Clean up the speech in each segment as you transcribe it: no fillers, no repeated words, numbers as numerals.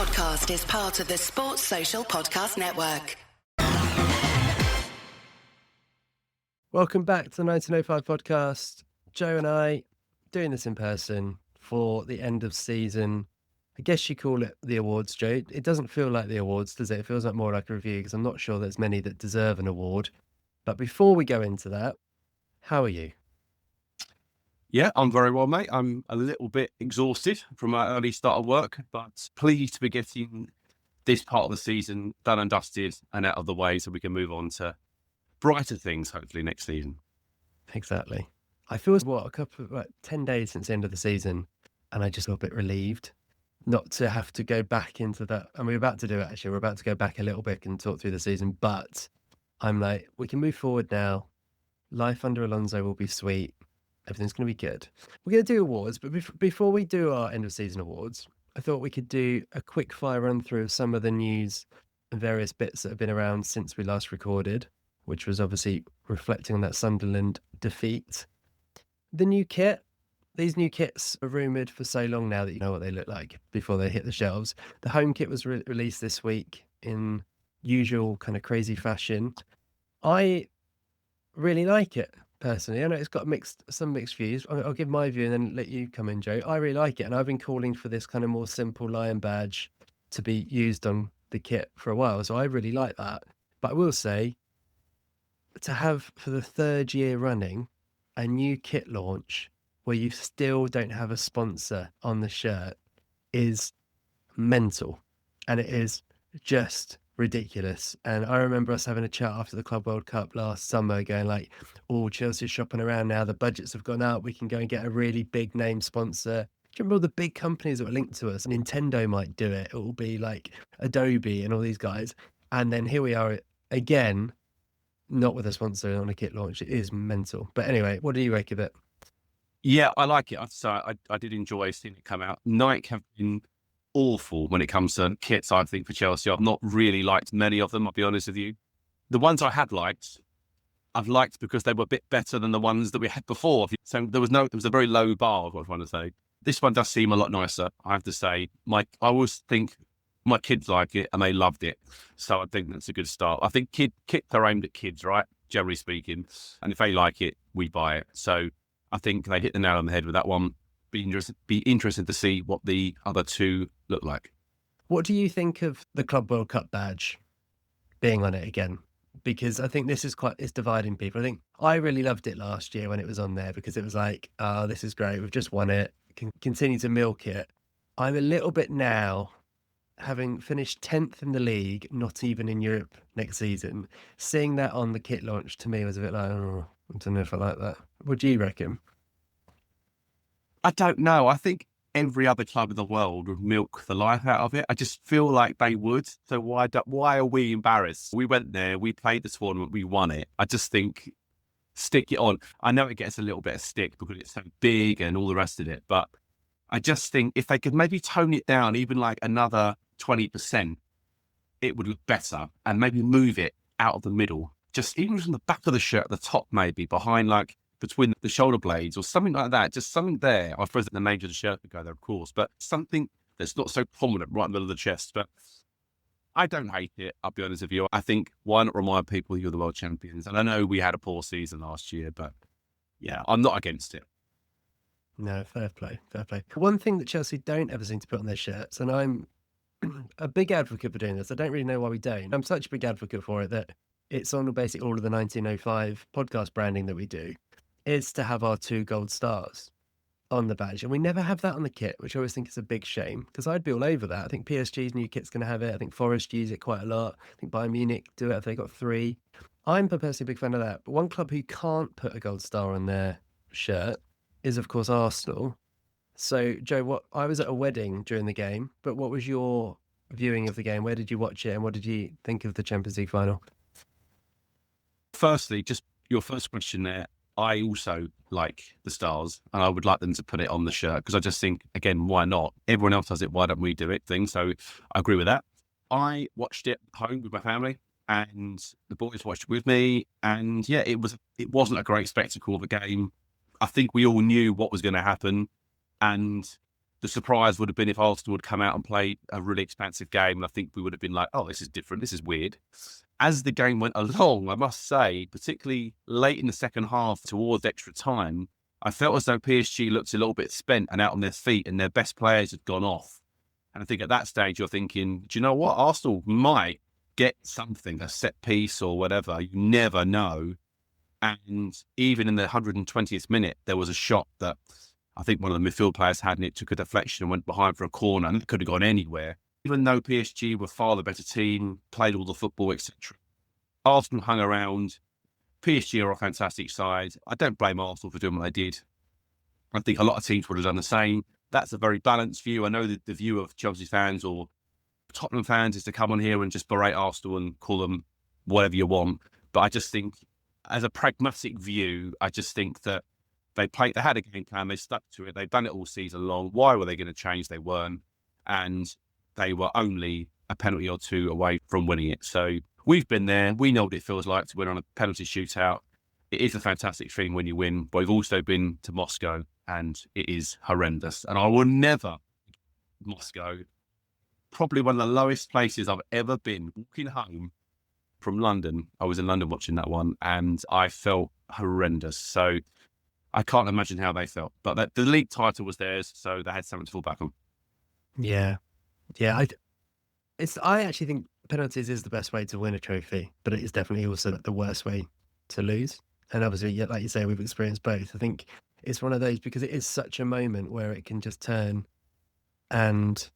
podcast is part of the Sports Social Podcast Network. Welcome back to the 1905 podcast. Joe and I doing this in person for the end of season. I guess you call it the awards, Joe. It doesn't feel like the awards, does it? It feels like more like a review because I'm not sure there's many that deserve an award. But before we go into that, how are you? Yeah, I'm very well, mate. I'm a little bit exhausted from my early start of work, but pleased to be getting this part of the season done and dusted and out of the way so we can move on to brighter things, hopefully, next season. Exactly. I feel, 10 days since the end of the season, and I just feel a bit relieved not to have to go back into that. And we're about to do it, actually. We're about to go back a little bit and talk through the season, but I'm like, we can move forward now. Life under Alonso will be sweet. Everything's going to be good. We're going to do awards, but before we do our end of season awards, I thought we could do a quick fire run through of some of the news and various bits that have been around since we last recorded, which was obviously reflecting on that Sunderland defeat. The new kit. These new kits are rumoured for so long now that you know what they look like before they hit the shelves. The home kit was released this week in usual kind of crazy fashion. I really like it. Personally, I know it's got some mixed views. I'll give my view and then let you come in, Joe. I really like it, and I've been calling for this kind of more simple lion badge to be used on the kit for a while, so I really like that. But I will say, to have for the third year running a new kit launch where you still don't have a sponsor on the shirt is mental, and it is just ridiculous. And I remember us having a chat after the Club World Cup last summer going like, oh, Chelsea's shopping around now, the budgets have gone out, we can go and get a really big name sponsor. Do you remember all the big companies that were linked to us? Nintendo might do it. It will be like Adobe and all these guys. And then here we are again, not with a sponsor on a kit launch. It is mental. But anyway, what do you make of it? Yeah, I like it. I did enjoy seeing it come out. Nike have been awful when it comes to kits, I think, for Chelsea. I've not really liked many of them, I'll be honest with you. The ones I had liked, I've liked because they were a bit better than the ones that we had before. So there was a very low bar, is what I was trying to say. This one does seem a lot nicer, I have to say. I always think my kids like it and they loved it. So I think that's a good start. I think kits are aimed at kids, right? Generally speaking. And if they like it, we buy it. So I think they hit the nail on the head with that one. Be interested to see what the other two look like. What do you think of the Club World Cup badge being on it again? Because I think this is it's dividing people. I think I really loved it last year when it was on there because it was like, oh, this is great. We've just won it. Can continue to milk it. I'm a little bit now, having finished 10th in the league, not even in Europe next season, seeing that on the kit launch to me was a bit like, oh, I don't know if I like that. What do you reckon? I don't know. I think every other club in the world would milk the life out of it. I just feel like they would. So why are we embarrassed? We went there, we played the tournament, we won it. I just think stick it on. I know it gets a little bit of stick because it's so big and all the rest of it, but I just think if they could maybe tone it down even like another 20%, it would look better, and maybe move it out of the middle. Just even from the back of the shirt at the top, maybe behind like between the shoulder blades or something like that, just something there. I suppose the names of the shirt would go there, of course, but something that's not so prominent right in the middle of the chest. But I don't hate it, I'll be honest with you. I think why not remind people you're the world champions? And I know we had a poor season last year, but yeah, I'm not against it. No, fair play. One thing that Chelsea don't ever seem to put on their shirts, and I'm a big advocate for doing this, I don't really know why we don't. I'm such a big advocate for it that it's on basically all of the 1905 podcast branding that we do, is to have our 2 gold stars on the badge. And we never have that on the kit, which I always think is a big shame because I'd be all over that. I think PSG's new kit's going to have it. I think Forest use it quite a lot. I think Bayern Munich do it if they got 3. I'm personally a big fan of that. But one club who can't put a gold star on their shirt is, of course, Arsenal. So, Joe, I was at a wedding during the game, but what was your viewing of the game? Where did you watch it and what did you think of the Champions League final? Firstly, just your first question there, I also like the stars and I would like them to put it on the shirt because I just think, again, why not? Everyone else does it, why don't we do it thing? So I agree with that. I watched it at home with my family and the boys watched it with me. And yeah, it wasn't a great spectacle of a game. I think we all knew what was going to happen. And The surprise would have been if Arsenal would come out and play a really expansive game. And I think we would have been like, oh, this is different. This is weird. As the game went along, I must say, particularly late in the second half towards extra time, I felt as though PSG looked a little bit spent and out on their feet and their best players had gone off. And I think at that stage, you're thinking, do you know what? Arsenal might get something, a set piece or whatever. You never know. And even in the 120th minute, there was a shot that I think one of the midfield players had, and it took a deflection and went behind for a corner, and it could have gone anywhere. Even though PSG were far the better team, played all the football, etc., Arsenal hung around. PSG are a fantastic side. I don't blame Arsenal for doing what they did. I think a lot of teams would have done the same. That's a very balanced view. I know that the view of Chelsea fans or Tottenham fans is to come on here and just berate Arsenal and call them whatever you want. But I just think, as a pragmatic view, I just think that they had a game plan, they stuck to it, they've done it all season long. Why were they going to change? They weren't. And they were only a penalty or two away from winning it. So we've been there. We know what it feels like to win on a penalty shootout. It is a fantastic thing when you win, but we've also been to Moscow and it is horrendous. And I will never, Moscow, probably one of the lowest places I've ever been. Walking home from London, I was in London watching that one, and I felt horrendous. So I can't imagine how they felt. But the league title was theirs, so they had something to fall back on. Yeah. I actually think penalties is the best way to win a trophy, but it is definitely also the worst way to lose. And obviously, like you say, we've experienced both. I think it's one of those because it is such a moment where it can just turn, and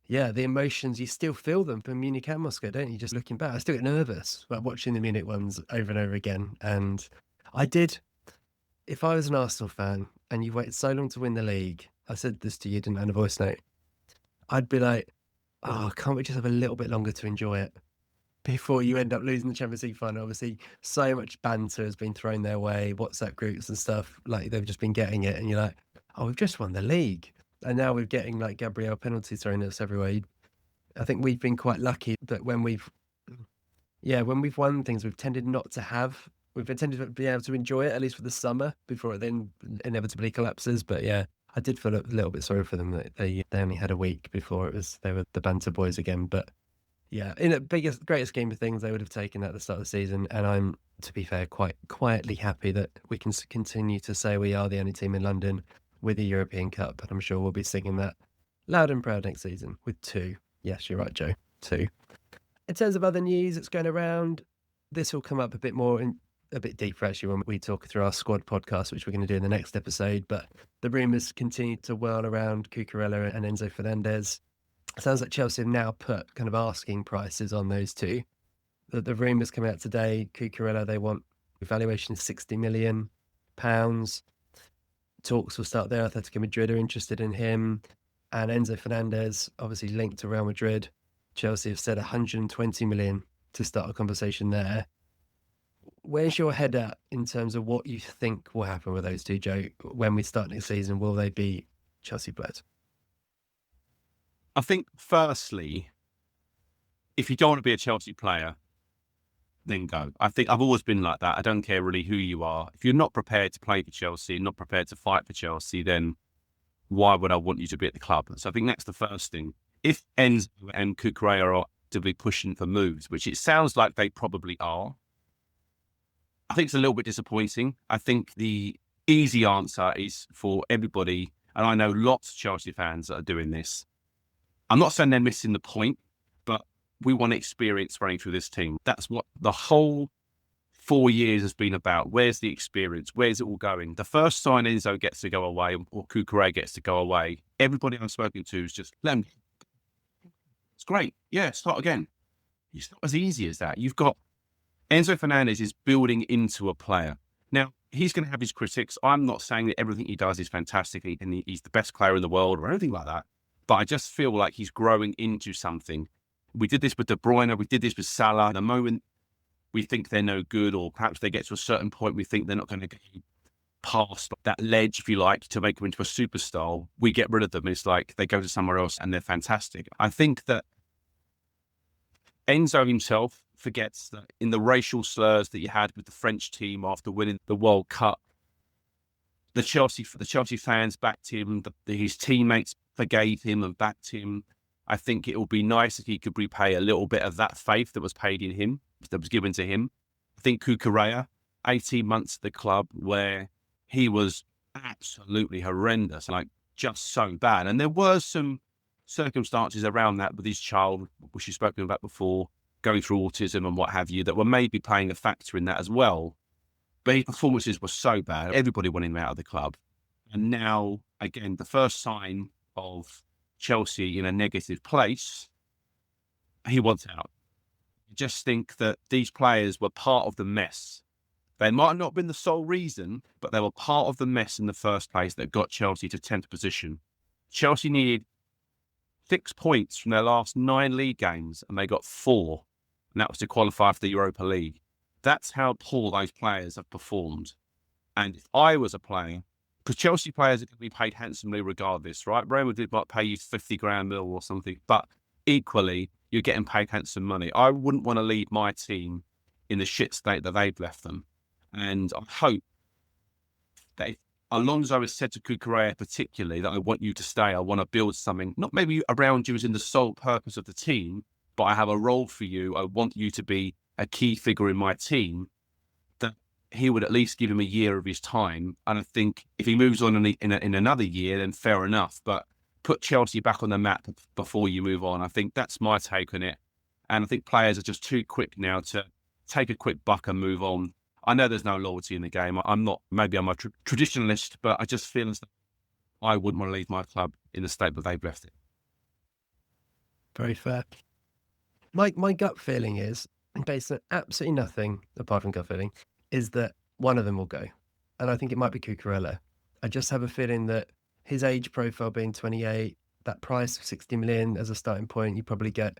yeah, the emotions, you still feel them from Munich and Moscow, don't you? Just looking back, I still get nervous about watching the Munich ones over and over again. And I did, if I was an Arsenal fan and you waited so long to win the league, I said this to you, didn't I, in a voice note, I'd be like, oh, can't we just have a little bit longer to enjoy it before you end up losing the Champions League final? Obviously, so much banter has been thrown their way, WhatsApp groups and stuff, like they've just been getting it. And you're like, oh, we've just won the league. And now we're getting like Gabriel penalties thrown at us everywhere. I think we've been quite lucky that when we've won things, we've tended to be able to enjoy it, at least for the summer, before it then inevitably collapses. But yeah, I did feel a little bit sorry for them that they only had a week before they were the banter boys again. But yeah, in the greatest scheme of things, they would have taken that at the start of the season. And I'm, to be fair, quite quietly happy that we can continue to say we are the only team in London with a European Cup. And I'm sure we'll be singing that loud and proud next season with 2. Yes, you're right, Joe. 2. In terms of other news that's going around, this will come up a bit more a bit deeper actually when we talk through our squad podcast, which we're going to do in the next episode. But the rumours continue to whirl around Cucurella and Enzo Fernandez. It sounds like Chelsea have now put kind of asking prices on those two. The rumours coming out today, Cucurella, they want evaluation of £60 million. Talks will start there. Atletico Madrid are interested in him. And Enzo Fernandez, obviously linked to Real Madrid. Chelsea have said 120 million to start a conversation there. Where's your head at in terms of what you think will happen with those two, Joe, when we start next season? Will they be Chelsea players? I think, firstly, if you don't want to be a Chelsea player, then go. I think I've always been like that. I don't care really who you are. If you're not prepared to play for Chelsea, not prepared to fight for Chelsea, then why would I want you to be at the club? So I think that's the first thing. If Enzo and Cucurella are to be pushing for moves, which it sounds like they probably are, I think it's a little bit disappointing. I think the easy answer is for everybody, and I know lots of Chelsea fans that are doing this. I'm not saying they're missing the point, but we want experience running through this team. That's what the whole 4 years has been about. Where's the experience? Where's it all going? The first sign Enzo gets to go away or Cucurella gets to go away, everybody I'm spoken to is just, let him. It's great. Yeah, start again. It's not as easy as that. You've got Enzo Fernandez is building into a player. Now, he's going to have his critics. I'm not saying that everything he does is fantastic and he's the best player in the world or anything like that. But I just feel like he's growing into something. We did this with De Bruyne. We did this with Salah. The moment we think they're no good, or perhaps they get to a certain point, we think they're not going to get past that ledge, if you like, to make them into a superstar, we get rid of them. It's like they go to somewhere else and they're fantastic. I think that Enzo himself forgets that in the racial slurs that you had with the French team after winning the World Cup, the Chelsea fans backed him. His teammates forgave him and backed him. I think it would be nice if he could repay a little bit of that faith that was paid in him, that was given to him. I think Cucurella, 18 months at the club where he was absolutely horrendous, like just so bad. And there were some circumstances around that with his child, which you've spoken about before, going through autism and what have you, that were maybe playing a factor in that as well. But his performances were so bad. Everybody wanted him out of the club. And now, again, the first sign of Chelsea in a negative place, he wants out. I just think that these players were part of the mess. They might not have been the sole reason, but they were part of the mess in the first place that got Chelsea to 10th position. Chelsea needed 6 points from their last 9 league games, and they got 4, and that was to qualify for the Europa League. That's how poor those players have performed. And if I was a player, because Chelsea players are going to be paid handsomely regardless, right? Real Madrid might pay you 50 grand mil or something, but equally, you're getting paid handsome money. I wouldn't want to leave my team in the shit state that they've left them. And I hope that if Alonso has said to Cucurella particularly that I want you to stay, I want to build something, not maybe around you as in the sole purpose of the team, but I have a role for you. I want you to be a key figure in my team, that he would at least give him a year of his time. And I think if he moves on in another year, then fair enough. But put Chelsea back on the map before you move on. I think that's my take on it. And I think players are just too quick now to take a quick buck and move on. I know there's no loyalty in the game. I'm not, maybe I'm a traditionalist, but I just feel as though I wouldn't want to leave my club in the state that they've left it. Very fair. My gut feeling is, based on absolutely nothing apart from gut feeling, is that one of them will go. And I think it might be Cucurella. I just have a feeling that his age profile being 28, that price of 60 million as a starting point, you probably get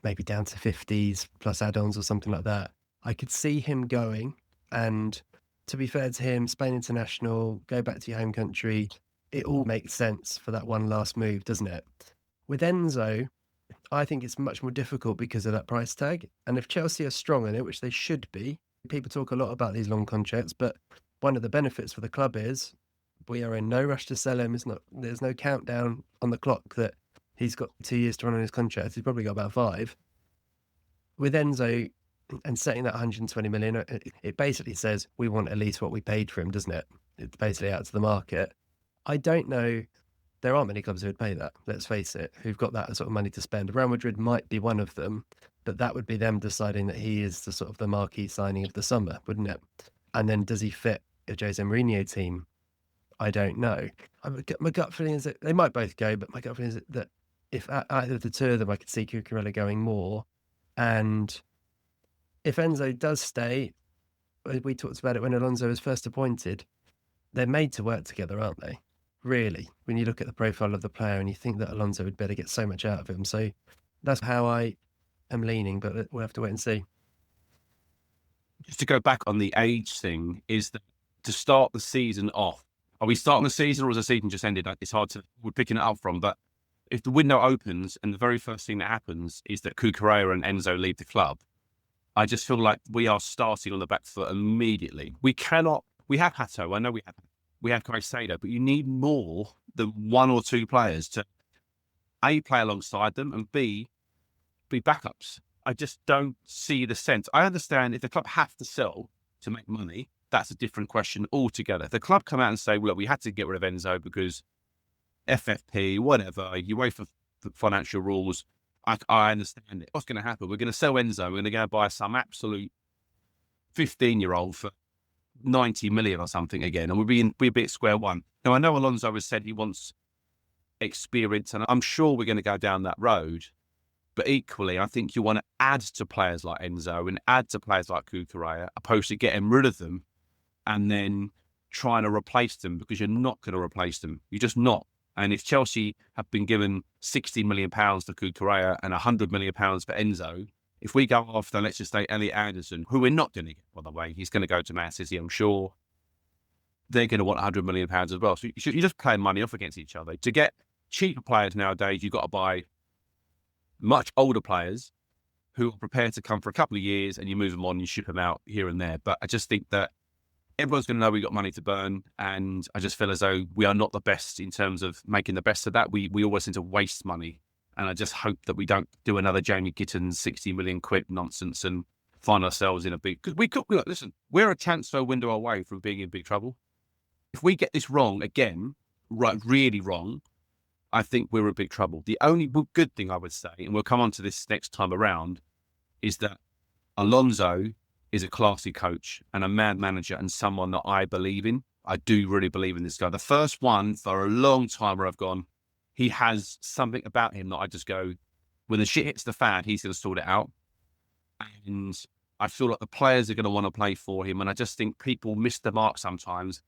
maybe down to 50s plus add-ons or something like that. I could see him going, and to be fair to him, Spain international, go back to your home country, it all makes sense for that one last move, doesn't it? With Enzo, I think it's much more difficult because of that price tag. And if Chelsea are strong in it, which they should be, people talk a lot about these long contracts, but one of the benefits for the club is we are in no rush to sell him. There's no countdown on the clock that he's got 2 years to run on his contract. He's probably got about 5. With Enzo and setting that 120 million, it basically says we want at least what we paid for him, doesn't it? It's basically out to the market. I don't know. There aren't many clubs who would pay that, let's face it, who've got that sort of money to spend. Real Madrid might be one of them, but that would be them deciding that he is the sort of the marquee signing of the summer, wouldn't it? And then does he fit a Jose Mourinho team? I don't know. My gut feeling is that they might both go, but my gut feeling is that if either of the two of them, I could see Cucurella going more. And if Enzo does stay, we talked about it when Alonso was first appointed, they're made to work together, aren't they? Really, when you look at the profile of the player and you think that Alonso would better get so much out of him. So that's how I am leaning, but we'll have to wait and see. Just to go back on the age thing, is that to start the season off, are we starting the season or has the season just ended? It's hard to, we're picking it up from, but if the window opens and the very first thing that happens is that Cucurella and Enzo leave the club, I just feel like we are starting on the back foot immediately. We have Hato, I know we have Caicedo, but you need more than 1 or 2 players to A, play alongside them, and B, be backups. I just don't see the sense. I understand if the club have to sell to make money, that's a different question altogether. If the club come out and say, well, look, we had to get rid of Enzo because FFP, whatever, you wait for financial rules, I understand it. What's going to happen? We're going to sell Enzo, we're going to go buy some absolute 15-year-old for 90 million or something again, and we'll be at square one. Now, I know Alonso has said he wants experience, and I'm sure we're going to go down that road. But equally, I think you want to add to players like Enzo and add to players like Cucurella, opposed to getting rid of them and then trying to replace them, because you're not going to replace them. You're just not. And if Chelsea have been given £60 million for Cucurella and £100 million for Enzo, if we go after, let's just say, Elliot Anderson, who we're not going to get, by the way, he's going to go to Man City, I'm sure, they're going to want £100 million as well. So you're just playing money off against each other. To get cheaper players nowadays, you've got to buy much older players who are prepared to come for a couple of years, and you move them on, you ship them out here and there. But I just think that everyone's going to know we got money to burn. And I just feel as though we are not the best in terms of making the best of that. We always seem to waste money. And I just hope that we don't do another Jamie Gittins 60 million quid nonsense and find ourselves in a big, because listen, we're a transfer window away from being in big trouble. If we get this wrong again, right, really wrong, I think we're in big trouble. The only good thing I would say, and we'll come on to this next time around, is that Alonso is a classy coach and a mad manager and someone that I believe in. I do really believe in this guy. The first one for a long time where I've gone, he has something about him that I just go, when the shit hits the fan, he's going to sort it out. And I feel like the players are going to want to play for him. And I just think people miss the mark sometimes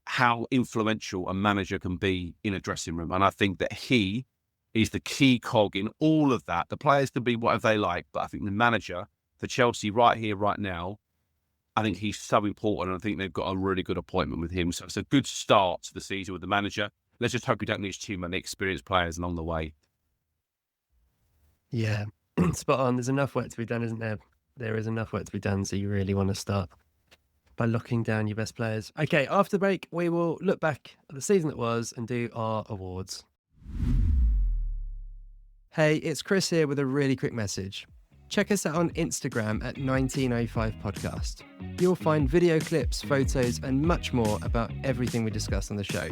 how influential a manager can be in a dressing room. And I think that he is the key cog in all of that. The players can be whatever they like, but I think the manager for Chelsea right here, right now, I think he's so important. And I think they've got a really good appointment with him. So it's a good start to the season with the manager. Let's just hope we don't lose too many experienced players along the way. Yeah, spot on. There's enough work to be done, isn't there? There is enough work to be done, so you really want to start by locking down your best players. Okay, after the break, we will look back at the season that was and do our awards. Hey, it's Chris here with a really quick message. Check us out on Instagram at 1905 Podcast. You'll find video clips, photos, and much more about everything we discuss on the show.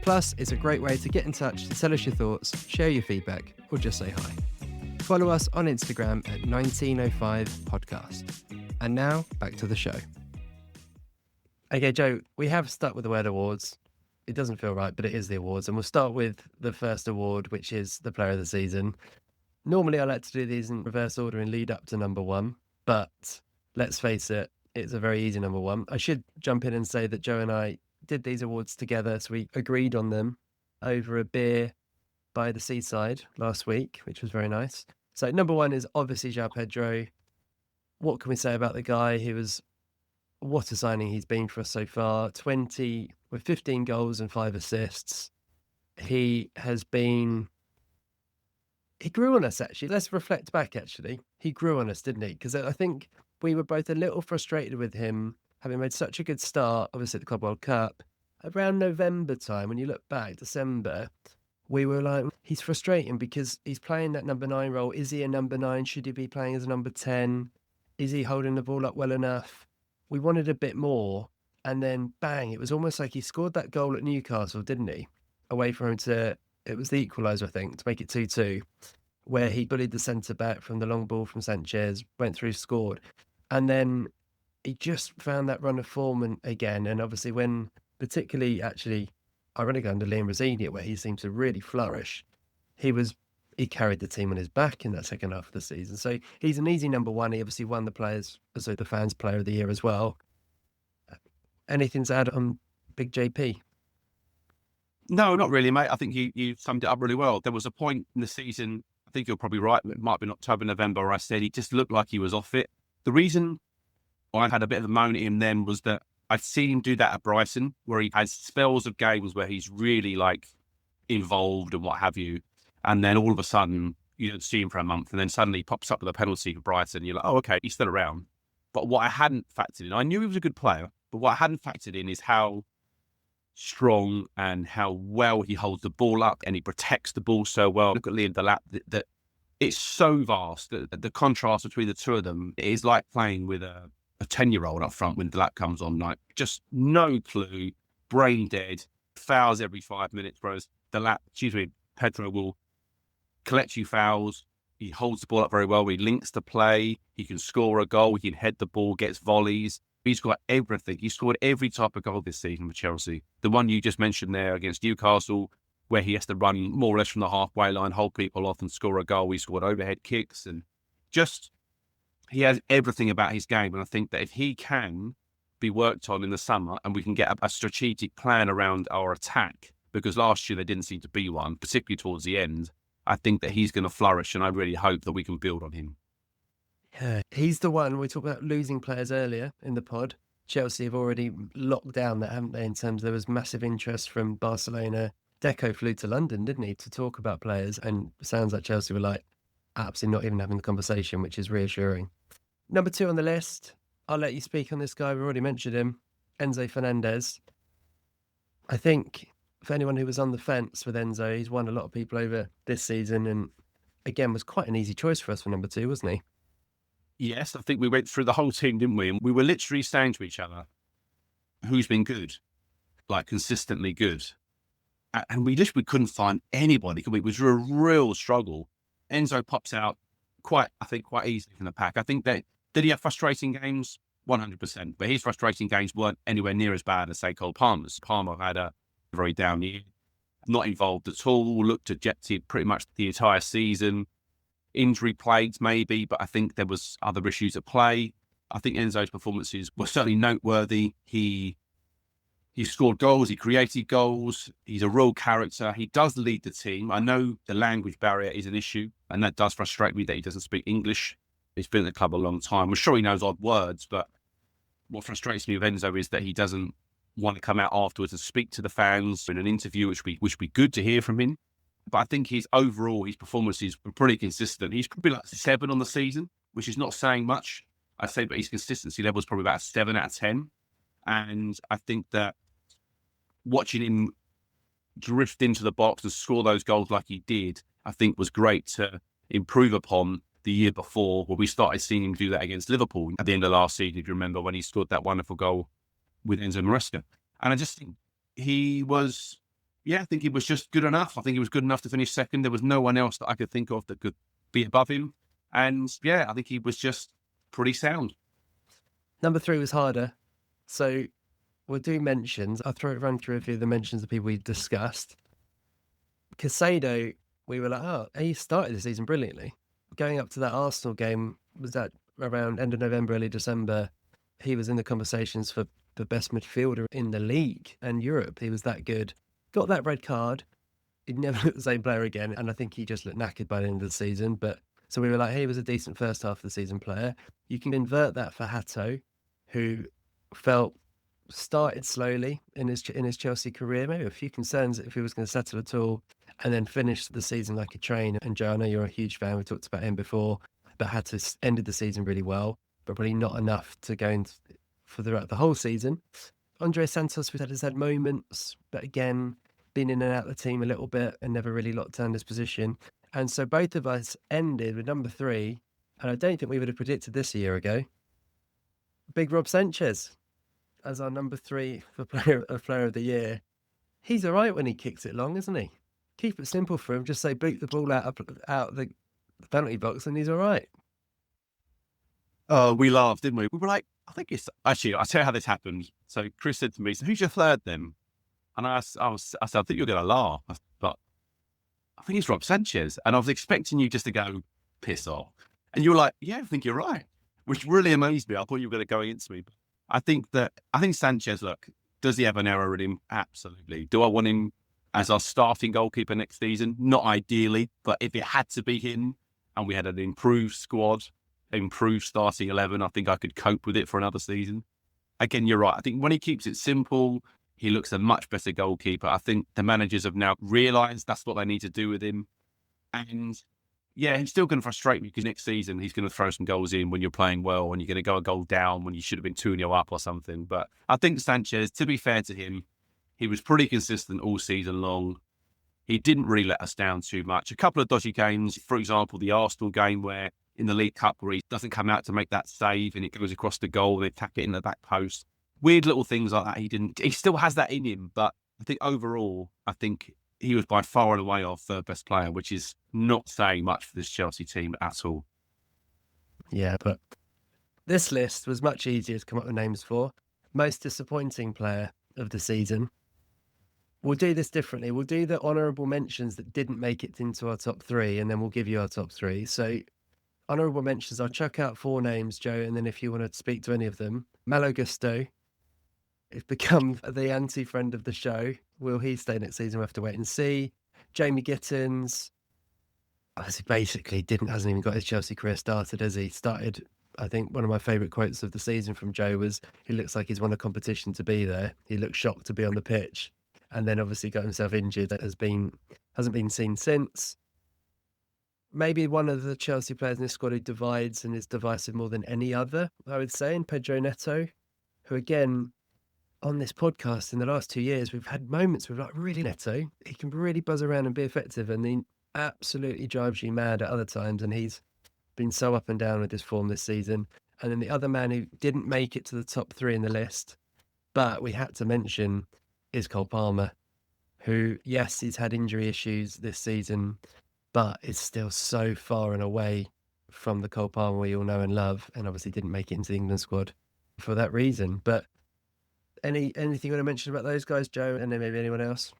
Plus, it's a great way to get in touch, to tell us your thoughts, share your feedback, or just say hi. Follow us on Instagram at 1905 Podcast. And now, back to the show. Okay, Joe, we have stuck with the word awards. It doesn't feel right, but it is the awards. And we'll start with the first award, which is the player of the season. Normally, I like to do these in reverse order and lead up to number one. But let's face it, it's a very easy number one. I should jump in and say that Joe and I did these awards together, so we agreed on them over a beer by the seaside last week, which was very nice. So number one is obviously João Pedro. What can we say about the guy? What a signing he's been for us so far. 20 with 15 goals and 5 assists. He grew on us, actually. Let's reflect back, actually. He grew on us, didn't he? Because I think we were both a little frustrated with him having made such a good start, obviously at the Club World Cup. Around November time, when you look back, December, we were like, he's frustrating because he's playing that number 9 role. Is he a number 9? Should he be playing as a number 10? Is he holding the ball up well enough? We wanted a bit more. And then, bang, it was almost like he scored that goal at Newcastle, didn't he? Away from him it was the equaliser, I think, to make it 2-2, where he bullied the centre-back from the long ball from Sanchez, went through, scored. And then he just found that run of form again. And obviously when, particularly actually, ironically under Liam Rosenior, where he seemed to really flourish, he carried the team on his back in that second half of the season. So he's an easy number one. He obviously won the fans player of the year as well. Anything to add on Big JP? No, not really, mate. I think you summed it up really well. There was a point in the season, I think you're probably right, it might have been October, November, where I said he just looked like he was off it. The reason I had a bit of a moan at him then was that I'd seen him do that at Brighton, where he has spells of games where he's really like involved and what have you. And then all of a sudden, you don't see him for a month, and then suddenly he pops up with a penalty for Brighton. You're like, oh, okay, he's still around. But what I hadn't factored in, I knew he was a good player, but what I hadn't factored in is how strong and how well he holds the ball up and he protects the ball so well. Look at Liam Delap, that it's so vast. The contrast between the two of them is like playing with a 10-year-old up front when Delap comes on. Like, just no clue, brain dead, fouls every 5 minutes, whereas Pedro will collect you fouls. He holds the ball up very well. He links the play. He can score a goal. He can head the ball, gets volleys. He's got everything. He scored every type of goal this season for Chelsea. The one you just mentioned there against Newcastle, where he has to run more or less from the halfway line, hold people off and score a goal. He scored overhead kicks and he has everything about his game. And I think that if he can be worked on in the summer and we can get a strategic plan around our attack, because last year there didn't seem to be one, particularly towards the end, I think that he's going to flourish, and I really hope that we can build on him. Yeah, he's the one. We talked about losing players earlier in the pod. Chelsea have already locked down that, haven't they, in terms of there was massive interest from Barcelona. Deco flew to London, didn't he, to talk about players, and it sounds like Chelsea were like absolutely not even having the conversation, which is reassuring. Number 2 on the list, I'll let you speak on this guy. We've already mentioned him. Enzo Fernandez. I think for anyone who was on the fence with Enzo, he's won a lot of people over this season, and again was quite an easy choice for us for number 2, wasn't he? Yes, I think we went through the whole team, didn't we? And we were literally saying to each other, who's been good, like consistently good. And we literally couldn't find anybody. It was a real struggle. Enzo pops out quite easily from the pack. I think that, did he have frustrating games? 100%. But his frustrating games weren't anywhere near as bad as, say, Cole Palmer's. Palmer had a very down year, not involved at all, looked dejected pretty much the entire season. Injury plagued maybe, but I think there was other issues at play. I think Enzo's performances were certainly noteworthy. He scored goals, he created goals, he's a real character. He does lead the team. I know the language barrier is an issue, and that does frustrate me that he doesn't speak English. He's been at the club a long time. I'm sure he knows odd words, but what frustrates me with Enzo is that he doesn't want to come out afterwards and speak to the fans in an interview, which would be good to hear from him. But I think his performances were pretty consistent. He's probably like 7 on the season, which is not saying much. I'd say, but his consistency level is probably about a 7 out of 10. And I think that watching him drift into the box and score those goals like he did, I think was great to improve upon the year before, where we started seeing him do that against Liverpool at the end of last season, if you remember, when he scored that wonderful goal with Enzo Maresca. And I just think he was just good enough. I think he was good enough to finish second. There was no one else that I could think of that could be above him. And yeah, I think he was just pretty sound. Number 3 was harder. So we'll do mentions. I'll run through a few of the mentions of people we discussed. Casado, we were like, oh, he started the season brilliantly. Going up to that Arsenal game, was that around end of November, early December, he was in the conversations for the best midfielder in the league and Europe. He was that good. Got that red card. He'd never looked the same player again, and I think he just looked knackered by the end of the season. But so we were like, hey, he was a decent first half of the season player. You can invert that for Hato, who started slowly in his Chelsea career, maybe a few concerns if he was going to settle at all, and then finished the season like a train. And Joe, I know you're a huge fan. We talked about him before, but Hato ended the season really well, but probably not enough to go in for the whole season. Andre Santos has had moments, but again, been in and out of the team a little bit and never really locked down his position. And so both of us ended with number 3, and I don't think we would have predicted this a year ago. Big Rob Sanchez as our number 3 for player of the year. He's all right when he kicks it long, isn't he? Keep it simple for him. Just say boot the ball out the penalty box, and he's all right. Oh, we laughed, didn't we? We were like, I think it's actually, I'll tell you how this happened. So Chris said to me, so who's your third then? And I said, I think you're going to laugh, but I think it's Rob Sanchez. And I was expecting you just to go, piss off. And you were like, yeah, I think you're right, which really amazed me. I thought you were going to go against me. But I think Sanchez, look, does he have an error in him? Absolutely. Do I want him as our starting goalkeeper next season? Not ideally, but if it had to be him and we had an improved squad, improved starting 11, I think I could cope with it for another season. Again, you're right. I think when he keeps it simple, he looks a much better goalkeeper. I think the managers have now realised that's what they need to do with him. And yeah, he's still going to frustrate me because next season he's going to throw some goals in when you're playing well and you're going to go a goal down when you should have been 2-0 up or something. But I think Sanchez, to be fair to him, he was pretty consistent all season long. He didn't really let us down too much. A couple of dodgy games, for example, the Arsenal game where in the League Cup where he doesn't come out to make that save and it goes across the goal, they tack it in the back post. Weird little things like that. He still has that in him, but I think overall, I think he was by far and away our third best player, which is not saying much for this Chelsea team at all. Yeah, but this list was much easier to come up with names for. Most disappointing player of the season. We'll do this differently. We'll do the honourable mentions that didn't make it into our top 3, and then we'll give you our top 3. So honourable mentions, I'll chuck out 4 names, Joe, and then if you want to speak to any of them. Malo Gusto. It's become the anti-friend of the show. Will he stay next season? We'll have to wait and see. Jamie Gittins, as he basically hasn't even got his Chelsea career started, has he? Started, I think one of my favourite quotes of the season from Joe was, he looks like he's won a competition to be there. He looks shocked to be on the pitch. And then obviously got himself injured. That hasn't been seen since. Maybe one of the Chelsea players in this squad who divides and is divisive more than any other, I would say, in Pedro Neto, who again, on this podcast in the last 2 years, we've had moments with like really Neto. He can really buzz around and be effective, and he absolutely drives you mad at other times. And he's been so up and down with his form this season. And then the other man who didn't make it to the top 3 in the list, but we had to mention, is Cole Palmer, who, yes, he's had injury issues this season, but is still so far and away from the Cole Palmer we all know and love, and obviously didn't make it into the England squad for that reason. But anything you want to mention about those guys, Joe, and then maybe anyone else?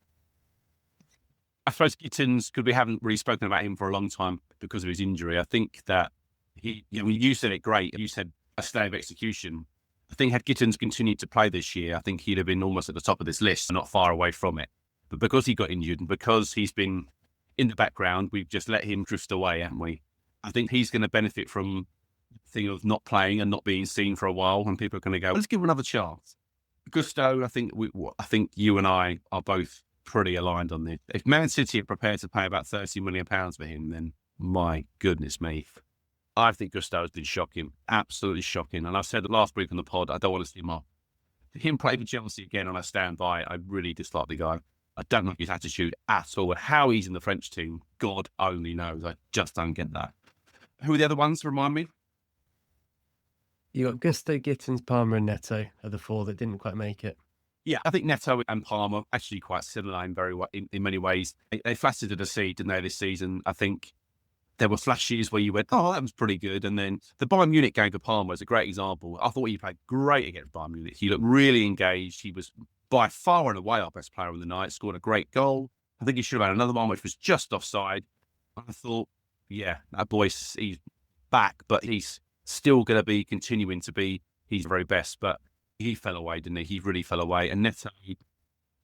I suppose Gittins, because we haven't really spoken about him for a long time because of his injury. I think that you said it great. You said a stay of execution. I think had Gittins continued to play this year, I think he'd have been almost at the top of this list, not far away from it. But because he got injured and because he's been in the background, we've just let him drift away, haven't we? I think he's going to benefit from the thing of not playing and not being seen for a while, and people are going to go, let's give him another chance. Gusto, I think you and I are both pretty aligned on this. If Man City are prepared to pay about £30 million for him, then my goodness me. I think Gusto has been shocking, absolutely shocking. And I said last week on the pod, I don't want to see him play for Chelsea again, and I stand by. I really dislike the guy. I don't like his attitude at all. And how he's in the French team, God only knows. I just don't get that. Who are the other ones? Remind me. You got Gusto, Gittins, Palmer, and Neto are the 4 that didn't quite make it. Yeah, I think Neto and Palmer actually quite similar in many ways. They flattered to the sea, didn't they, this season? I think there were flashes where you went, oh, that was pretty good. And then the Bayern Munich game for Palmer is a great example. I thought he played great against Bayern Munich. He looked really engaged. He was by far and away our best player of the night, scored a great goal. I think he should have had another one, which was just offside. I thought, yeah, that boy's he's back, but he's still going to be continuing to be his very best. But he fell away, didn't he? He really fell away. And Neto,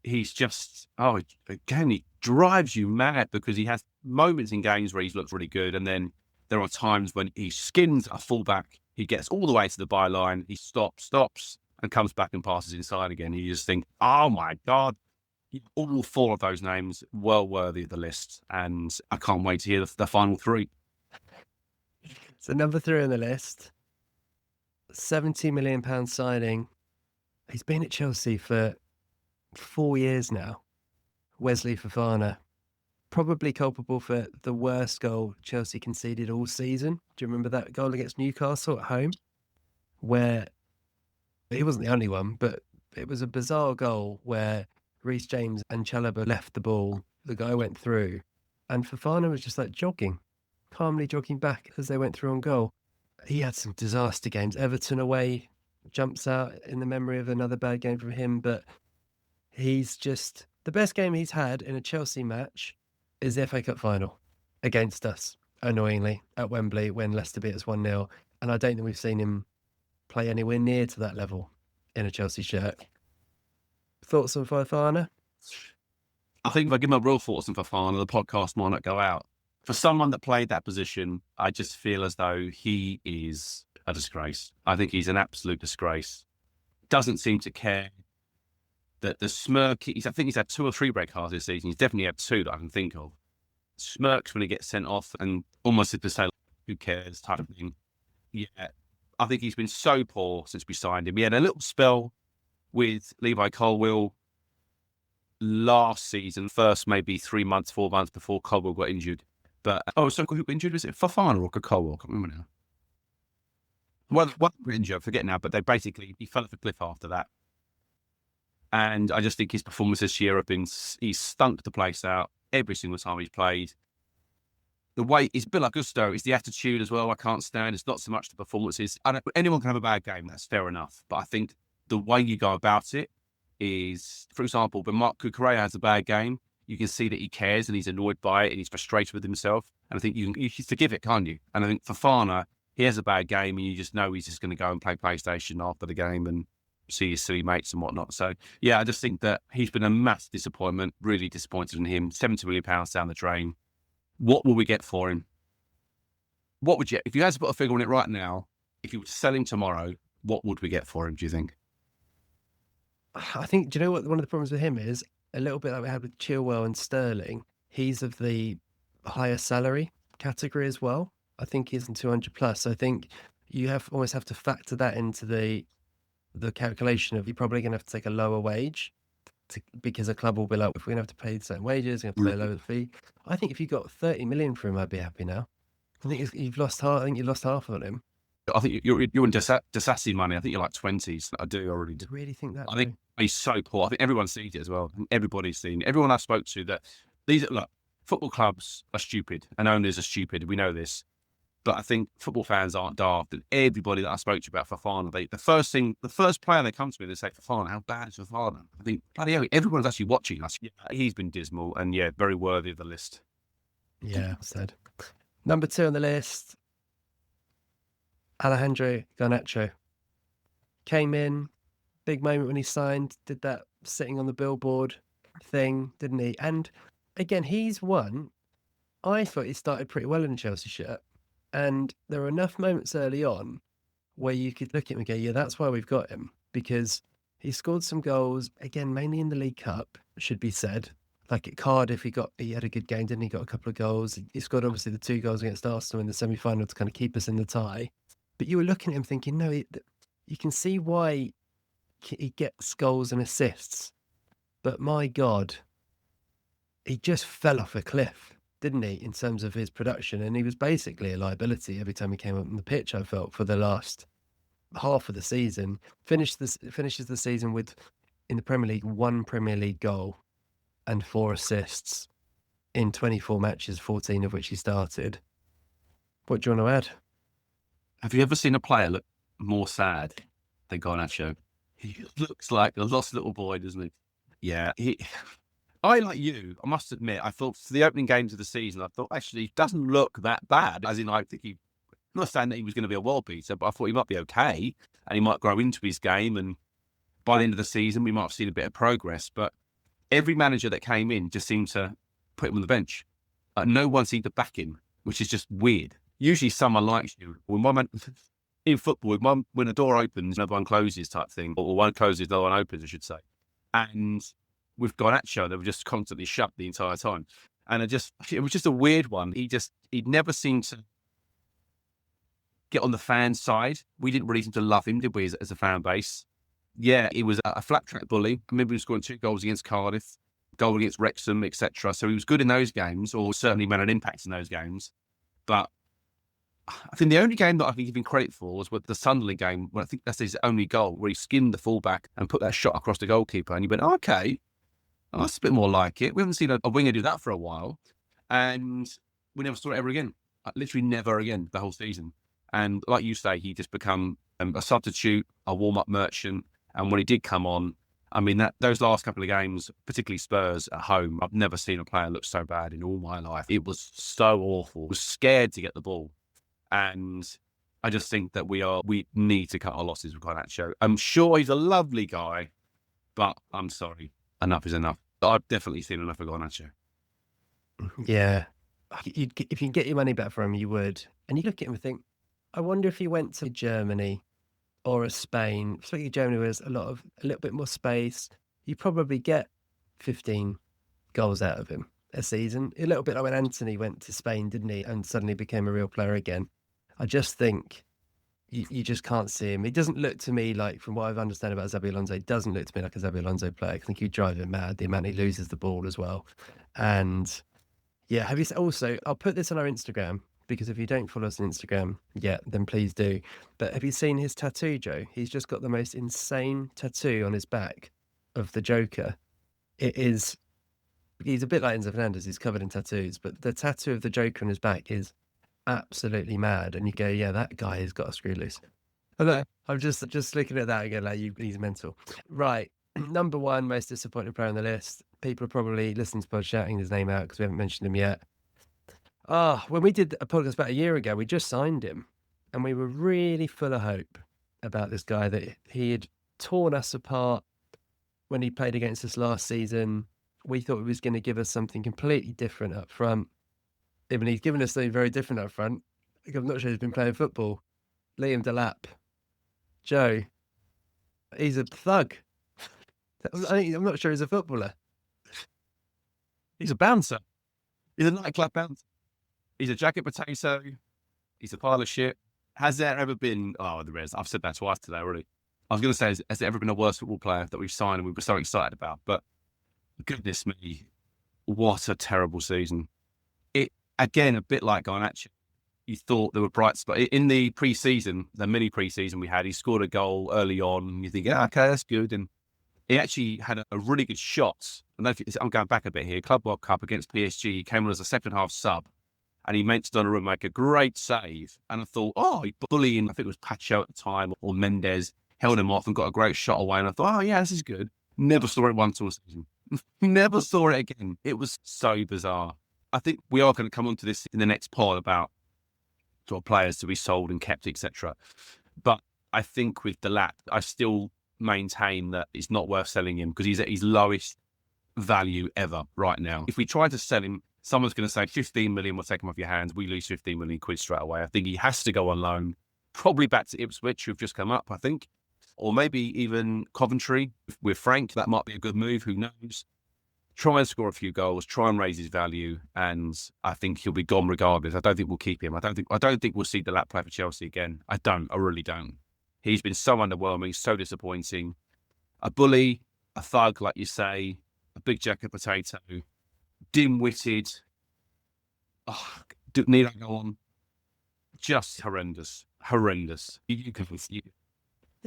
he's just, again, he drives you mad because he has moments in games where he's looked really good. And then there are times when he skins a fullback. He gets all the way to the byline. He stops, and comes back and passes inside again. You just think, oh my God. All 4 of those names well worthy of the list. And I can't wait to hear the final 3. So number 3 on the list, £70 million signing. He's been at Chelsea for 4 years now. Wesley Fofana, probably culpable for the worst goal Chelsea conceded all season. Do you remember that goal against Newcastle at home? Where he wasn't the only one, but it was a bizarre goal where Reece James and Chalobah left the ball. The guy went through, and Fofana was just like calmly jogging back as they went through on goal. He had some disaster games. Everton away jumps out in the memory of another bad game from him, but he's just the best game he's had in a Chelsea match is the FA Cup final against us, annoyingly, at Wembley when Leicester beat us 1-0. And I don't think we've seen him play anywhere near to that level in a Chelsea shirt. Thoughts on Fofana? I think if I give my real thoughts on Fofana, the podcast might not go out. For someone that played that position, I just feel as though he is a disgrace. I think he's an absolute disgrace. Doesn't seem to care. That the smirk, I think he's had 2 or 3 red cards this season. He's definitely had 2 that I can think of. Smirks when he gets sent off and almost as to say, who cares type of thing. Yeah, I think he's been so poor since we signed him. He had a little spell with Levi Colwill last season, first maybe 3 months, 4 months before Colwill got injured. But, who got injured? Was it Fofana or Colwill? I can't remember now. Well, one got injured, I forget now, but he fell off a cliff after that. And I just think his performance this year he's stunk the place out every single time he's played. The way he's Bill Augusto, it's the attitude as well. I can't stand. It's not so much the performances. Anyone can have a bad game. That's fair enough. But I think the way you go about it is, for example, when Mark Cucurella has a bad game, you can see that he cares and he's annoyed by it and he's frustrated with himself. And I think you can forgive it, can't you? And I think Fofana, he has a bad game and you just know he's just going to go and play PlayStation after the game and see his silly mates and whatnot. So, yeah, I just think that he's been a massive disappointment, really disappointed in him. £70 million down the drain. What will we get for him? What would you, if you had to put a figure on it right now, if you were to sell him tomorrow, what would we get for him, do you think? I think, do you know what one of the problems with him is? A little bit like we had with Chilwell and Sterling. He's of the higher salary category as well. I think he's in 200 plus. So I think you almost have to factor that into the the calculation of you're probably going to have to take a lower wage because a club will be like, if we're going to have to pay certain wages, we're going to have to pay a lower fee. I think if you got 30 million for him, I'd be happy now. I think you've lost half. I think you've lost half on him. I think you're in Disassi money. I think you're like 20s. I do already. I really think that. I think he's so poor. I think everyone's seen it as well. Everybody's seen it. Everyone I spoke to that look, football clubs are stupid and owners are stupid. We know this. But I think football fans aren't daft. And everybody that I spoke to about Fofana, the first player they come to me, they say, Fofana, how bad is Fofana? I think, bloody hell, everyone's actually watching us. Yeah, he's been dismal and, yeah, very worthy of the list. Yeah, said. Number 2 on the list, Alejandro Garnacho. Came in, big moment when he signed, did that sitting on the billboard thing, didn't he? And again, he's one. I thought he started pretty well in a Chelsea shirt. And there were enough moments early on where you could look at him and go, yeah, that's why we've got him. Because he scored some goals, again, mainly in the League Cup, should be said. Like at Cardiff, he had a good game, didn't he? Got a couple of goals. He scored, obviously, the 2 goals against Arsenal in the semi-final to kind of keep us in the tie. But you were looking at him thinking, no, you can see why he gets goals and assists. But my God, he just fell off a cliff, didn't he, in terms of his production? And he was basically a liability every time he came up on the pitch, I felt, for the last half of the season. Finishes the season with, in the Premier League, 1 Premier League goal and 4 assists in 24 matches, 14 of which he started. What do you want to add? Have you ever seen a player look more sad than Garnacho? He looks like a lost little boy, doesn't he? Yeah. I, like you, I must admit, I thought for the opening games of the season, I thought actually he doesn't look that bad. As in, I think I'm not saying that he was going to be a world beater, but I thought he might be okay and he might grow into his game. And by the end of the season, we might have seen a bit of progress. But every manager that came in just seemed to put him on the bench. No one seemed to back him, which is just weird. Usually someone likes you. In football, when a door opens, another one closes type thing, or one closes, another one opens, I should say. And with Garnacho, they were just constantly shut the entire time. And it was just a weird one. He'd never seemed to get on the fan side. We didn't really seem to love him, did we, as a fan base? Yeah, he was a flat track bully. I remember he was scoring 2 goals against Cardiff, goal against Wrexham, etc. So he was good in those games, or certainly made an impact in those games. But I think the only game that I can give him credit for was with the Sunderland game, when I think that's his only goal, where he skinned the fullback and put that shot across the goalkeeper. And you went, okay, that's a bit more like it. We haven't seen a winger do that for a while. And we never saw it ever again. Literally never again the whole season. And like you say, he just become a substitute, a warm-up merchant. And when he did come on, I mean, those last couple of games, particularly Spurs at home, I've never seen a player look so bad in all my life. It was so awful. I was scared to get the ball. And I just think that we need to cut our losses with Garnacho. I'm sure he's a lovely guy, but I'm sorry, enough is enough. I've definitely seen enough of Garnacho. Yeah. If you can get your money back from him, you would. And you look at him and think, I wonder if he went to Germany or a Spain, especially Germany, where there's a little bit more space, you probably get 15 goals out of him a season. A little bit like when Anthony went to Spain, didn't he? And suddenly became a real player again. I just think you just can't see him. He doesn't look to me like, from what I've understood about Xabi Alonso, he doesn't look to me like a Xabi Alonso player. I think he'd drive him mad, the amount he loses the ball as well. And yeah, have you also, I'll put this on our Instagram, because if you don't follow us on Instagram yet, then please do. But have you seen his tattoo, Joe? He's just got the most insane tattoo on his back of the Joker. He's a bit like Enzo Fernandez, he's covered in tattoos, but the tattoo of the Joker on his back is absolutely mad. And you go, yeah, that guy has got a screw loose. I'm just looking at that and go, like, he's mental. Right. Number 1 most disappointing player on the list. People are probably listening to pod shouting his name out because we haven't mentioned him yet. When we did a podcast about a year ago, we just signed him and we were really full of hope about this guy, that he had torn us apart when he played against us last season. We thought he was going to give us something completely different up front. Even he's given us something very different up front. I'm not sure he's been playing football. Liam Delap. Joe, he's a thug. I'm not sure he's a footballer. He's a bouncer. He's a nightclub bouncer. He's a jacket potato. He's a pile of shit. Has there ever been... Oh, there is. I've said that twice today already. I was going to say, has there ever been a worse football player that we've signed and we were so excited about? But goodness me, what a terrible season. It, again, a bit like Garnacho. You thought there were bright spots. In the pre-season, the mini pre-season we had, he scored a goal early on. And you think, yeah, okay, that's good. And he actually had a really good shot. I'm going back a bit here. Club World Cup against PSG. He came on as a second-half sub. And he meant to Donnarumma make a great save. And I thought, oh, he bullying, I think it was Pacho at the time, or Mendes, held him off and got a great shot away. And I thought, oh, yeah, this is good. Never saw it once all season. Never saw it again. It was so bizarre. I think we are going to come on to this in the next pod about sort of players to be sold and kept, etc. But I think with Delap, I still maintain that it's not worth selling him because he's at his lowest value ever right now. If we try to sell him, someone's going to say 15 million, we'll take him off your hands. We lose 15 million quid straight away. I think he has to go on loan, probably back to Ipswich, who've just come up, I think. Or maybe even Coventry with Frank. That might be a good move. Who knows? Try and score a few goals, try and raise his value, and I think he'll be gone regardless. I don't think we'll keep him. I don't think we'll see Delap play for Chelsea again. I really don't. He's been so underwhelming, so disappointing. A bully, a thug, like you say, a big jacket potato, dim-witted. Oh, need I go on? Just horrendous. You can.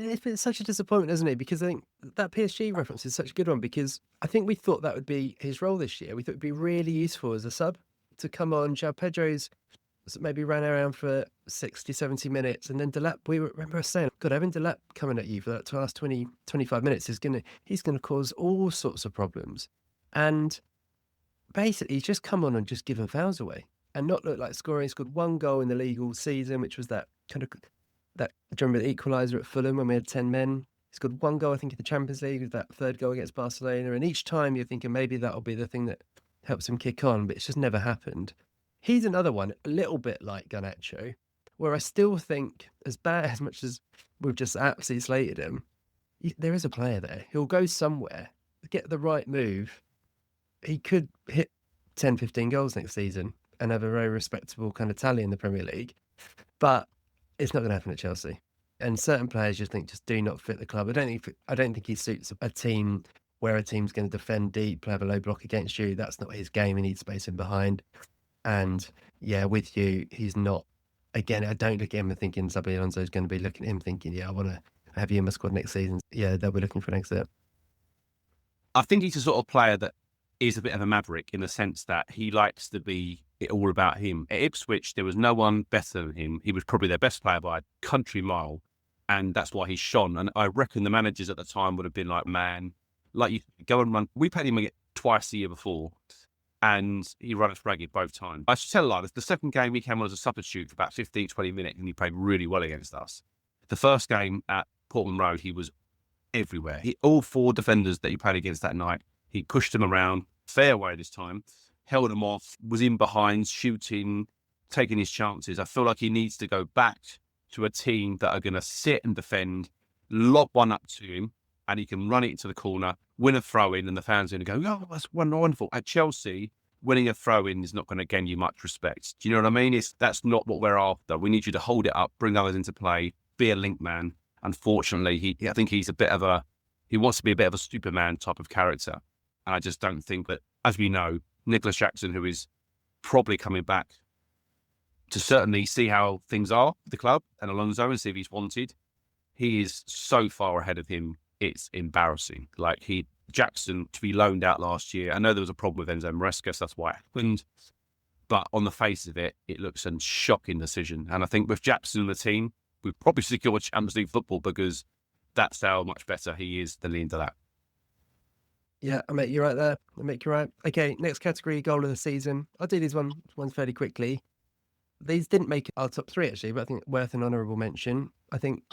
It's been such a disappointment, isn't it? Because I think that PSG reference is such a good one because I think we thought that would be his role this year. We thought it'd be really useful as a sub to come on. João Pedro's maybe ran around for 60, 70 minutes. And then Delap, we remember us saying, God, having Delap coming at you for that last 20, 25 minutes he's going to cause all sorts of problems. And basically, he's just come on and just given fouls away and not look like scoring. He scored one goal in the league all season, which was that kind of... Do you remember the equaliser at Fulham when we had 10 men? He scored one goal, I think, in the Champions League with that third goal against Barcelona. And each time you're thinking maybe that'll be the thing that helps him kick on, but it's just never happened. He's another one, a little bit like Garnacho, where I still think, as much as we've just absolutely slated him, there is a player there. He'll go somewhere, get the right move. He could hit 10, 15 goals next season and have a very respectable kind of tally in the Premier League. But it's not going to happen at Chelsea. And certain players just do not fit the club. I don't think he suits a team where a team's going to defend deep, play a low block against you. That's not his game. He needs space in behind. And yeah, with you, he's not. Again, I don't look at him and thinking Xabi Alonso's going to be looking at him thinking, yeah, I want to have you in my squad next season. Yeah, they'll be looking for an exit. I think he's a sort of player that is a bit of a maverick in the sense that he likes to be it all about him. At Ipswich, there was no one better than him. He was probably their best player by a country mile, and that's why he shone. And I reckon the managers at the time would have been like, man, like you go and run. We paid him twice the year before, and he ran us ragged both times. I should tell a lie. The second game, he came on as a substitute for about 15, 20 minutes, and he played really well against us. The first game at Portman Road, he was everywhere. All four defenders that he played against that night, he pushed them around, fair way this time, held them off, was in behind, shooting, taking his chances. I feel like he needs to go back to a team that are going to sit and defend, lob one up to him, and he can run it into the corner, win a throw-in, and the fans are going to go, oh, that's wonderful. At Chelsea, winning a throw-in is not going to gain you much respect. Do you know what I mean? That's not what we're after. We need you to hold it up, bring others into play, be a link man. Unfortunately, I think he wants to be a bit of a Superman type of character. And I just don't think that, as we know, Nicholas Jackson, who is probably coming back to certainly see how things are with the club, and Alonso, and see if he's wanted, he is so far ahead of him, it's embarrassing. Jackson, to be loaned out last year, I know there was a problem with Enzo Maresca, so that's why it happened. But on the face of it, it looks a shocking decision. And I think with Jackson in the team, we've probably secured Champions League football because that's how much better he is than Liam Delap. Yeah, I make you right there. I make you right. Okay, next category, goal of the season. I'll do these ones fairly quickly. These didn't make our top three, actually, but I think worth an honourable mention. I think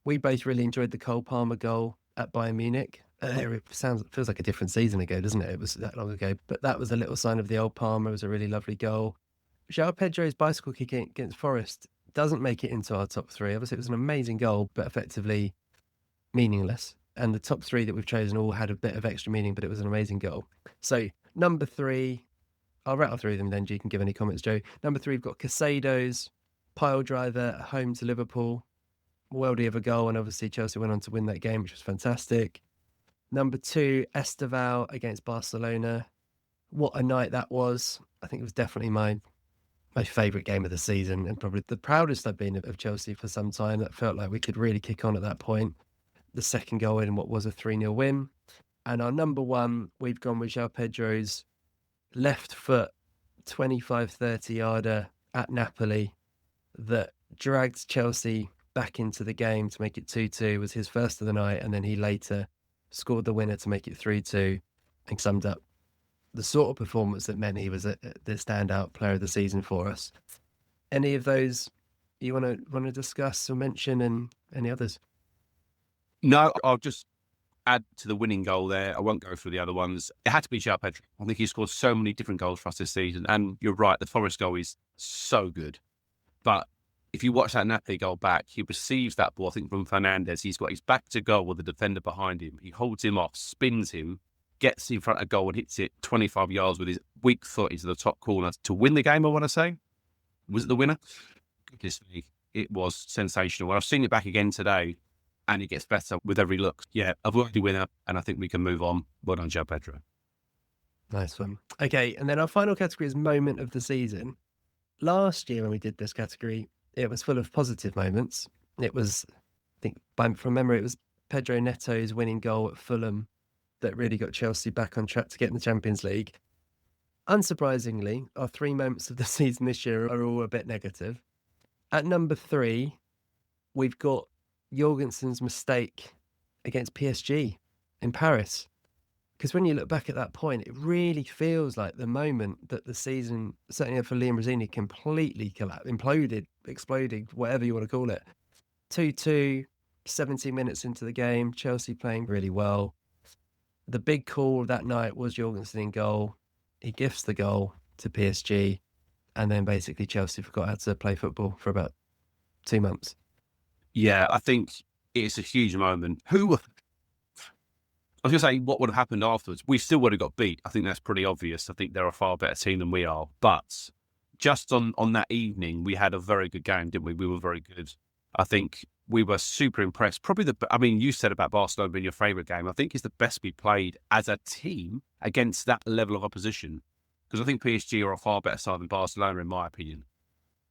we both really enjoyed the Cole Palmer goal at Bayern Munich. It feels like a different season ago, doesn't it? It was that long ago. But that was a little sign of the old Palmer. It was a really lovely goal. João Pedro's bicycle kick against Forest doesn't make it into our top three. Obviously, it was an amazing goal, but effectively meaningless. And the top three that we've chosen all had a bit of extra meaning, but it was an amazing goal. So number three, I'll rattle through them then. You can give any comments, Joe. Number three, we've got Casado's pile driver at home to Liverpool. worldie of a goal, and obviously Chelsea went on to win that game, which was fantastic. Number 2, Esteval against Barcelona. What a night that was. I think it was definitely my favourite game of the season, and probably the proudest I've been of Chelsea for some time. That felt like we could really kick on at that point. The second goal in what was a 3-0 win. And our number 1, we've gone with João Pedro's left foot 25-30 yarder at Napoli that dragged Chelsea back into the game to make it 2-2. Was his first of the night, and then he later scored the winner to make it 3-2 and summed up the sort of performance that meant he was the standout player of the season for us. Any of those you want to discuss or mention, and any others? No, I'll just add to the winning goal there. I won't go through the other ones. It had to be João Pedro. I think he scored so many different goals for us this season. And you're right, the Forest goal is so good. But if you watch that Napoli goal back, he receives that ball, I think, from Fernandes. He's got his back to goal with the defender behind him. He holds him off, spins him, gets in front of goal and hits it 25 yards with his weak foot into the top corner to win the game, I want to say. Was it the winner? Goodness me, it was sensational. I've seen it back again today, and it gets better with every look. Yeah, a worthy winner, and I think we can move on. Well done, João Pedro. Nice one. Okay, and then our final category is moment of the season. Last year when we did this category, it was full of positive moments. It was, I think, from memory, it was Pedro Neto's winning goal at Fulham that really got Chelsea back on track to get in the Champions League. Unsurprisingly, our 3 moments of the season this year are all a bit negative. At number 3, we've got Jorgensen's mistake against PSG in Paris. Because when you look back at that point, it really feels like the moment that the season, certainly for Liam Rosini, completely collapsed, imploded, exploded, whatever you want to call it. 2-2, 70 minutes into the game, Chelsea playing really well. The big call that night was Jorgensen in goal. He gifts the goal to PSG, and then basically Chelsea forgot how to play football for about 2 months. Yeah, I think it's a huge moment. I was going to say what would have happened afterwards. We still would have got beat. I think that's pretty obvious. I think they're a far better team than we are. But just on that evening, we had a very good game, didn't we? We were very good. I think we were super impressed. Probably you said about Barcelona being your favourite game. I think it's the best we played as a team against that level of opposition. Because I think PSG are a far better side than Barcelona, in my opinion.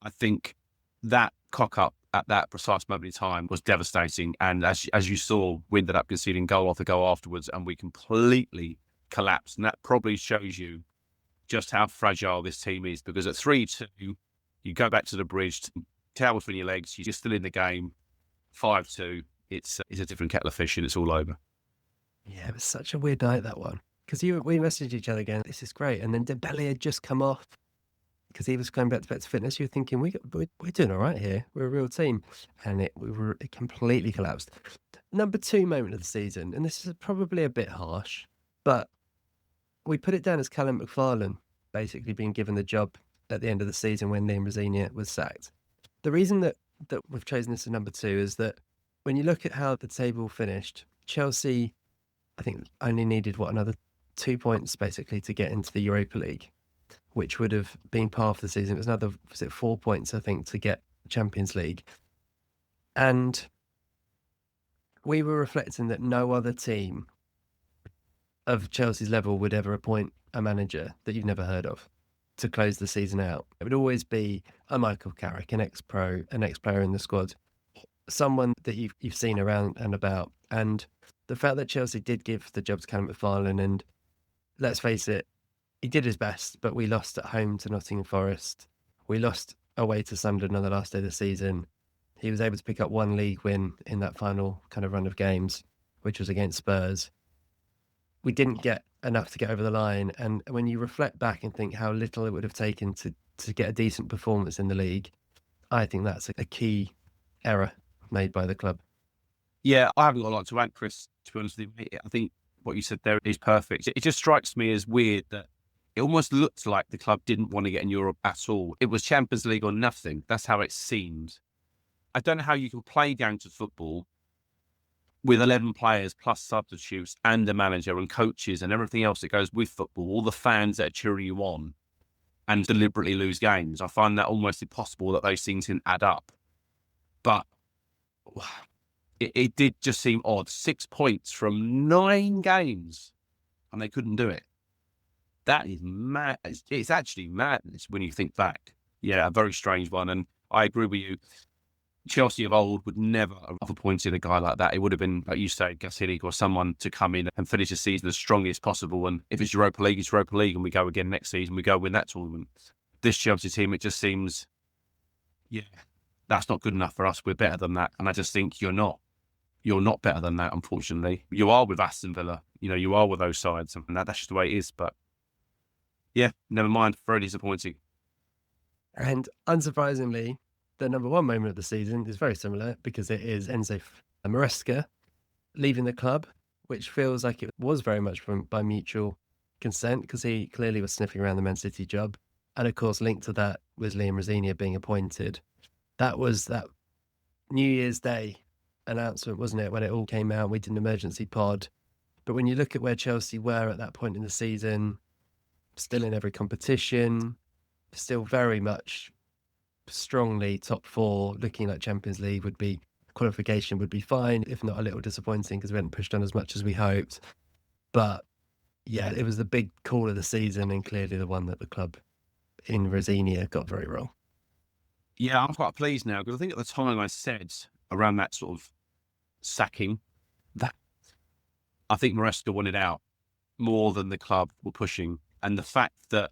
I think that cock-up at that precise moment in time was devastating. And as you saw, we ended up conceding goal after goal afterwards, and we completely collapsed. And that probably shows you just how fragile this team is, because at 3-2, you go back to the bridge, towel between your legs, you're still in the game. 5-2, it's a different kettle of fish, and it's all over. Yeah, it was such a weird night, that one. Because we messaged each other again, this is great. And then Dembele had just come off because he was going back to fitness. You're thinking, we're doing all right here. We're a real team. And it completely collapsed. Number 2 moment of the season, and this is probably a bit harsh, but we put it down as Callum McFarlane basically being given the job at the end of the season when Liam Rosini was sacked. The reason that we've chosen this as number 2 is that when you look at how the table finished, Chelsea, I think, only needed, another 2 points basically to get into the Europa League, which would have been part of the season. It was 4 points, I think, to get Champions League. And we were reflecting that no other team of Chelsea's level would ever appoint a manager that you've never heard of to close the season out. It would always be a Michael Carrick, an ex-player in the squad, someone that you've seen around and about. And the fact that Chelsea did give the job to Callum McFarlane, and let's face it, he did his best, but we lost at home to Nottingham Forest. We lost away to Sunderland on the last day of the season. He was able to pick up 1 league win in that final kind of run of games, which was against Spurs. We didn't get enough to get over the line. And when you reflect back and think how little it would have taken to get a decent performance in the league, I think that's a key error made by the club. Yeah, I haven't got a lot to add, Chris, to be honest with you. I think what you said there is perfect. It just strikes me as weird that it almost looked like the club didn't want to get in Europe at all. It was Champions League or nothing. That's how it seemed. I don't know how you can play games of football with 11 players plus substitutes and a manager and coaches and everything else that goes with football, all the fans that are cheering you on, and deliberately lose games. I find that almost impossible that those things can add up. But it did just seem odd. 6 points from 9 games, and they couldn't do it. That is mad. It's actually madness when you think back. Yeah, a very strange one. And I agree with you. Chelsea of old would never have appointed a guy like that. It would have been, like you say, Gazzaniga or someone to come in and finish the season as strongly as possible. And if it's Europa League, it's Europa League, and we go again next season, we go win that tournament. This Chelsea team, it just seems, yeah, that's not good enough for us. We're better than that. And I just think you're not. You're not better than that, unfortunately. You are with Aston Villa. You are with those sides, and that's just the way it is. But yeah, never mind. Very disappointing. And unsurprisingly, the number one moment of the season is very similar because it is Enzo Maresca leaving the club, which feels like it was very much by mutual consent because he clearly was sniffing around the Man City job. And of course, linked to that was Liam Rosenior being appointed. That was that New Year's Day announcement, wasn't it, when it all came out? We did an emergency pod. But when you look at where Chelsea were at that point in the season, still in every competition, still very much strongly top four, looking like Champions League would be, qualification would be fine, if not a little disappointing because we hadn't pushed on as much as we hoped. But yeah, it was the big call of the season and clearly the one that the club in Rosenior got very wrong. Yeah, I'm quite pleased now because I think at the time I said around that sort of sacking that I think Maresca wanted out more than the club were pushing. And the fact that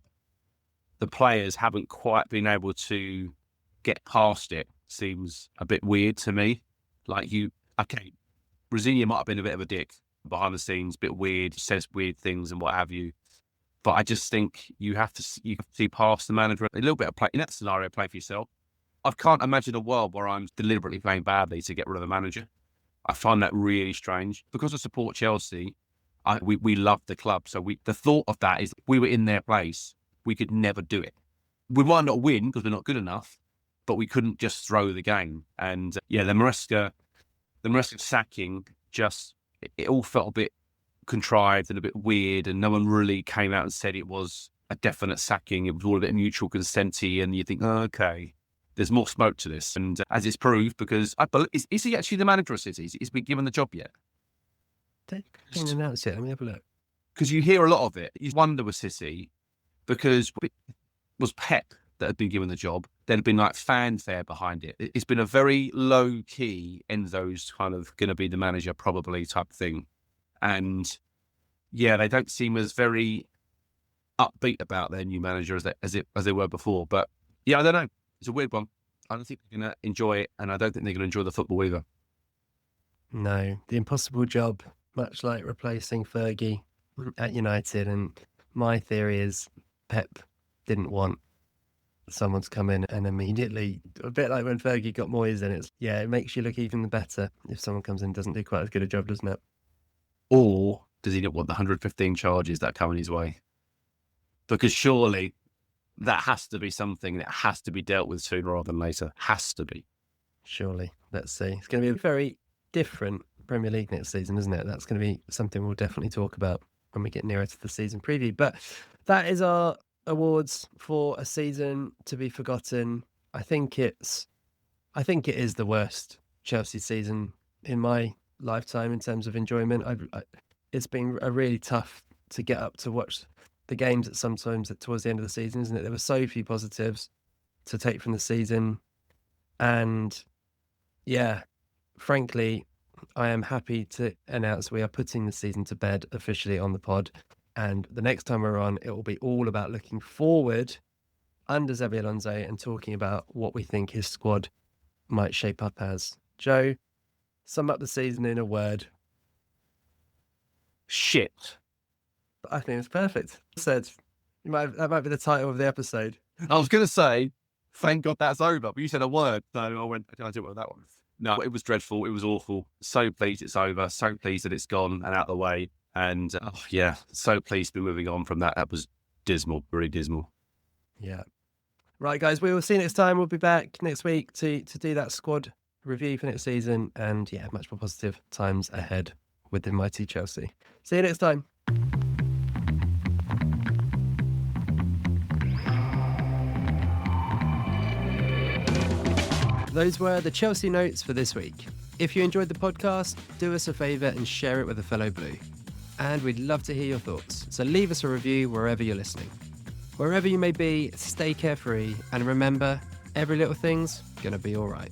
the players haven't quite been able to get past it seems a bit weird to me. Okay, Rosenior might have been a bit of a dick behind the scenes, a bit weird, says weird things and what have you. But I just think you have to see past the manager a little bit of play. In that scenario, play for yourself. I can't imagine a world where I'm deliberately playing badly to get rid of the manager. I find that really strange. Because I support Chelsea, we love the club. So the thought of that is if we were in their place, we could never do it. We might not win because we're not good enough, but we couldn't just throw the game. And the Maresca sacking, it all felt a bit contrived and a bit weird, and no one really came out and said it was a definite sacking. It was all a bit mutual consent-y, and you think, oh, okay, there's more smoke to this. And as it's proved, because I believe, is he actually the manager of City? Is he been given the job yet? They didn't announce it. Let me have a look. Because you hear a lot of it. You wonder with City, because it was Pep that had been given the job. There'd been like fanfare behind it. It's been a very low-key Enzo's kind of going to be the manager probably type thing. And yeah, they don't seem as very upbeat about their new manager as they were before. But yeah, I don't know. It's a weird one. I don't think they're going to enjoy it, and I don't think they're going to enjoy the football either. No, the impossible job, much like replacing Fergie at United. And my theory is Pep didn't want someone to come in and immediately, a bit like when Fergie got Moyes in, it makes you look even better if someone comes in and doesn't do quite as good a job, doesn't it? Or does he not want the 115 charges that come in his way? Because surely that has to be something that has to be dealt with sooner rather than later. Has to be. Surely. Let's see. It's going to be a very different Premier League next season, isn't it? That's going to be something we'll definitely talk about when we get nearer to the season preview. But that is our awards for a season to be forgotten. I think it is the worst Chelsea season in my lifetime in terms of enjoyment. It's been a really tough to get up to watch the games towards the end of the season, isn't it? There were so few positives to take from the season. And yeah, frankly, I am happy to announce we are putting the season to bed officially on the pod. And the next time we're on, it will be all about looking forward under Xabi Alonso and talking about what we think his squad might shape up as. Joe, sum up the season in a word. Shit. I think it's perfect. That might be the title of the episode. I was going to say, thank God that's over, but you said a word, so I went, I did with that one. No, it was dreadful. It was awful. So pleased it's over. So pleased that it's gone and out of the way. And so pleased to be moving on from that. That was dismal, very dismal. Yeah. Right, guys, we will see you next time. We'll be back next week to do that squad review for next season. And yeah, much more positive times ahead with the mighty Chelsea. See you next time. Those were the Chelsea notes for this week. If you enjoyed the podcast, do us a favour and share it with a fellow Blue. And we'd love to hear your thoughts, so leave us a review wherever you're listening. Wherever you may be, stay carefree, and remember, every little thing's gonna be alright.